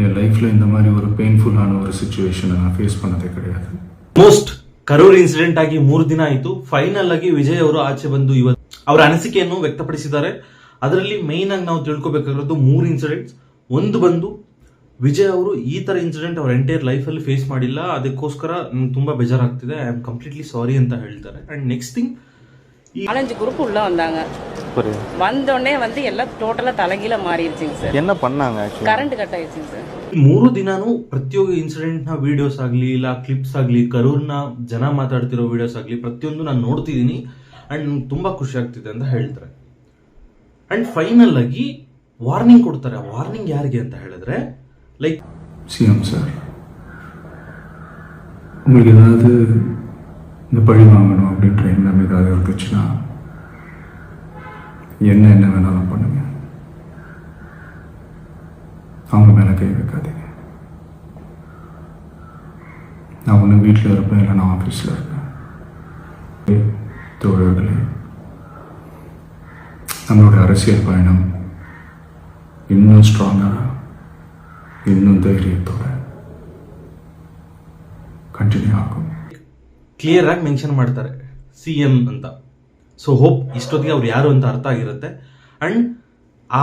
என் லைஃப்பில் இந்த மாதிரி ஒரு பெயின்ஃபுல்லான ஒரு ಸಿಚುವೇಶನ್ நான் ಫೇಸ್ பண்ணதே கிடையாது. ಮೋಸ್ಟ್ ಕರೂರ್ ಇನ್ಸಿಡೆಂಟ್ ಆಗಿ 3 ದಿನ ಆಯಿತು. ಫೈನಲ್ ಆಗಿ ವಿಜಯ್ ಅವರು ಆಚೆ ಬಂದು ಇವತ್ತು ಅವರ ಅನಿಸಿಕೆಯನ್ನು ವ್ಯಕ್ತಪಡಿಸಿದ್ದಾರೆ. ಅದರಲ್ಲಿ ಮೇನ್ ಆಗಿ ನಾವು ತಿಳ್ಕೊಬೇಕಾಗಿರೋದು 3 ಇನ್ಸಿಡೆಂಟ್ಸ್. ಒಂದು ಬಂದು ವಿಜಯ್ ಅವರು ಈ ತರ ಇನ್ಸಿಡೆಂಟ್ ಅವ್ರ ಎಂಟೈರ್ ಲೈಫ್ ಅಲ್ಲಿ ಫೇಸ್ ಮಾಡಿಲ್ಲ, ಅದಕ್ಕೋಸ್ಕರ ನಂಗೆ ತುಂಬಾ ಬೇಜಾರಾಗ್ತಿದೆ, ಐ ಆಮ್ ಕಂಪ್ಲೀಟ್ಲಿ ಸಾರಿ ಅಂತ ಹೇಳ್ತಾರೆ. ಅಂಡ್ ನೆಕ್ಸ್ಟ್ ಥಿಂಗ್, 4-5 குரூப் உள்ள வந்தாங்க. வந்தோடனே வந்து எல்லாம் டோட்டலா தலைகீழ மாறிடுச்சுங்க சார். என்ன பண்ணாங்க? கரண்ட் ಕಟ್ ಆಯ್ತು ಸರ್. 3 ದಿನಾನು ಪ್ರತಿಯೊಂದು ಇನ್ಸಿಡೆಂಟ್ ನ ವಿಡಿಯೋಸ್ ಆಗ್ಲಿ ಇಲ್ಲ ಕ್ಲಿಪ್ಸ್ ಆಗ್ಲಿ ಕರೂರ್ನ ಜನ ಮಾತಾಡ್ತಿರೋ ವಿಡಿಯೋಸ್ ಆಗ್ಲಿ ಪ್ರತಿಯೊಂದು ನಾನು ನೋಡ್ತಿದ್ದೀನಿ ಅಂಡ್ ನಂಗೆ ತುಂಬಾ ಖುಷಿ ಆಗ್ತಿದೆ ಅಂತ ಹೇಳ್ತಾರೆ. ಅಂಡ್ ಫೈನಲ್ ಆಗಿ ವಾರ್ನಿಂಗ್ ಕೊಡ್ತಾರೆ. ವಾರ್ನಿಂಗ್ ಯಾರಿಗೆ ಅಂತ ಹೇಳಿದ್ರೆ லைக் சிஎம் சார், உங்களுக்கு ஏதாவது இந்த பழி வாங்கணும் அப்படின்ற எண்ணம் ஏதாவது இருந்துச்சுன்னா என்ன வேணாலும் பண்ணுங்க, அவங்க மேலே கை வைக்காதீங்க. நான் ஒன்று வீட்டில் இருப்பேன், இல்லை நான் ஆஃபீஸில் இருப்பேன். தோழர்களே, நம்மளோட அரசியல் பயணம் இன்னும் ஸ்ட்ராங்காக ಇನ್ನೂ ಧೈರ್ಯത്തോടെ ಕಂಟಿನ್ಯೂ ಆகும். ಕ್ಲಿಯರ್ ಆಗಿ ಮೆನ್ಷನ್ ಮಾಡ್ತಾರೆ ಸಿಎಂ ಅಂತ. ಸೊ ಹೋಪ್ ಇಷ್ಟೊತ್ತಿಗೆ ಅವ್ರು ಯಾರು ಅಂತ ಅರ್ಥ ಆಗಿರುತ್ತೆ. ಅಂಡ್ ಆ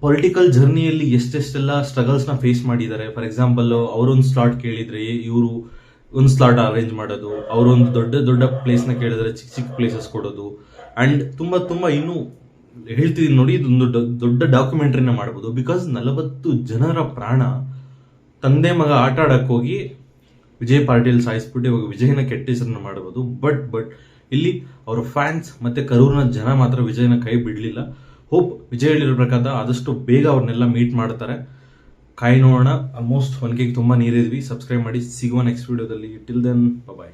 ಪೊಲಿಟಿಕಲ್ ಜರ್ನಿಯಲ್ಲಿ ಎಷ್ಟೆಷ್ಟೆಲ್ಲ ಸ್ಟ್ರಗಲ್ಸ್ ನ ಫೇಸ್ ಮಾಡಿದ್ದಾರೆ. ಫಾರ್ ಎಕ್ಸಾಂಪಲ್ ಅವರೊಂದು ಸ್ಲಾಟ್ ಕೇಳಿದ್ರೆ ಇವರು ಒಂದು ಸ್ಲಾಟ್ ಅರೇಂಜ್ ಮಾಡೋದು, ಅವರೊಂದು ದೊಡ್ಡ ದೊಡ್ಡ ಪ್ಲೇಸ್ ನ ಕೇಳಿದ್ರೆ ಚಿಕ್ಕ ಚಿಕ್ಕ ಪ್ಲೇಸಸ್ ಕೊಡೋದು. ಅಂಡ್ ತುಂಬಾ ತುಂಬಾ ಇನ್ನೂ ಹೇಳ್ತಿದ್ದೀನಿ ನೋಡಿ, ಇದೊಂದು ದೊಡ್ಡ ಡಾಕ್ಯುಮೆಂಟ್ರಿನ ಮಾಡ್ಬೋದು. ಬಿಕಾಸ್ 40 ಜನರ ಪ್ರಾಣ ತಂದೆ ಮಗ ಆಟ ಆಡಕ್ ಹೋಗಿ ವಿಜಯ್ ಪಾಟೀಲ್ ಸಾಯಿಸ್ಬಿಟ್ಟು ಇವಾಗ ವಿಜಯನ ಕೆಟ್ಟ ಹೆಸರನ್ನ ಮಾಡಬಹುದು. ಬಟ್ ಇಲ್ಲಿ ಅವರ ಫ್ಯಾನ್ಸ್ ಮತ್ತೆ ಕರೂರ್ನ ಜನ ಮಾತ್ರ ವಿಜಯನ ಕೈ ಬಿಡ್ಲಿಲ್ಲ. ಹೋಪ್ ವಿಜಯ್ ಹೇಳಿರೋ ಪ್ರಕಾರ ಆದಷ್ಟು ಬೇಗ ಅವ್ರನ್ನೆಲ್ಲ ಮೀಟ್ ಮಾಡ್ತಾರೆ. ಕಾಯಿ ನೋಡೋಣ. ಆಲ್ಮೋಸ್ಟ್ 1K ತುಂಬಾ ನೀರಿದ್ವಿ. ಸಬ್ಸ್ಕ್ರೈಬ್ ಮಾಡಿ. ಸಿಗುವ ನೆಕ್ಸ್ಟ್ ವಿಡಿಯೋದಲ್ಲಿ. ಟಿಲ್ ದೆನ್ ಬಾಯ್.